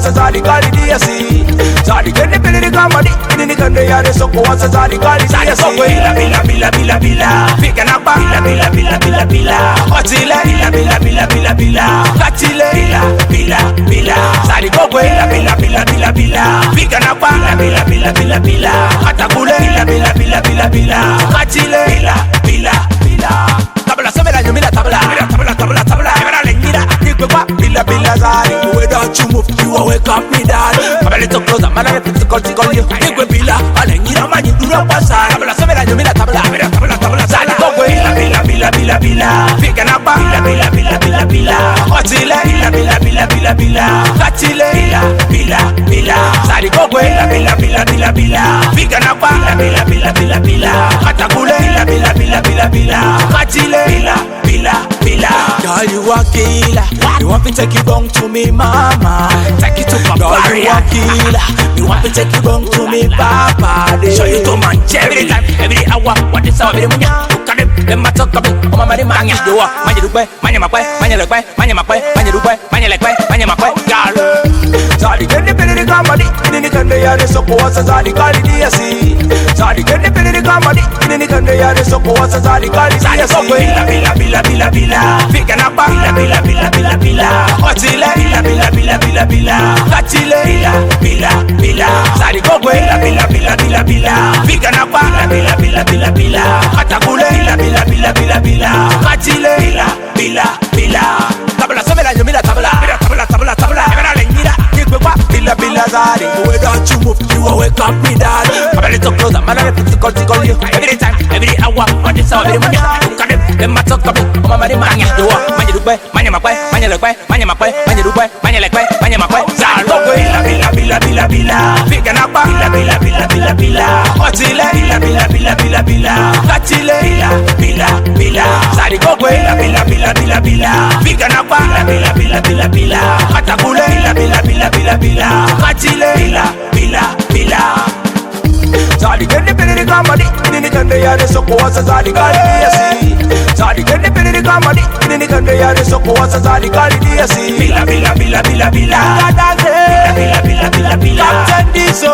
wasa zali kali DSC zali kende pili kama ni kende yare soko wasa zali kali DSC bila bila bila bila bila fika na ba bila bila bila bila bila otile bila bila bila bila bila katile bila bila bila zali koko bila bila bila bila bila fika na ba bila bila bila bila atakule bila bila bila bila bila katile bila bila bila tabla sabela nyumila tabla tabla tabla tabla ebara lengira nikwa bila bila zali we don't you move you wake up me dad come a little closer man I physical tickle you nikwe bila alengira manyi dura pasa tabla sabela nyumila tabla tabla tabla zali koko bila bila bila bila bila fika na ba bila bila bila bila bila otile bila bila bila bila bila katile bila bila bila zali koko bila bila bila bila bila fika na ba bila bila bila bila atakule bila bila bila bila bila katile bila bila bila girl you a killer you want to take it down to me mama take it to papa girl you a killer you want to take it down to me papa show you to man every time every hour what is up every munya look at them ma talk about oh mama manya do manya du manya makwe manya lekwe manya makwe manya du manya lekwe manya makwe girl zali kende pele kama ni kende yare soko wasa zali kali DSC zali kende pele kama ni kende yare soko wasa zali kali DSC bila bila bila bila bila fika na ba bila bila bila bila bila otile bila bila bila bila bila katile bila bila bila zali koko bila bila bila bila bila fika na ba bila bila bila bila atakule bila bila bila bila bila katile bila bila bila tabla sabela nyumila tabla tabla tabla tabla ebara lengira bila bila zari we don't you move you wake up me dad come a little closer man I physical tickle you every time every hour what is up every morning look at them ma talk about oh mama manya do manya du manya makwe manya lekwe manya makwe manya du manya lekwe manya makwe zari bila bila bila bila bila fika na ba bila bila bila bila bila otile bila bila bila bila bila katile bila bila bila zari koko bila bila bila bila bila fika na ba bila bila bila bila atakule bila bila bila bila bila katile bila bila bila zali kende pele kama ni kende yare soko wasa zali kali DSC zali kende pele kama ni kende yare soko wasa zali kali DSC bila bila bila bila bila bila bila bila bila Captain Diesel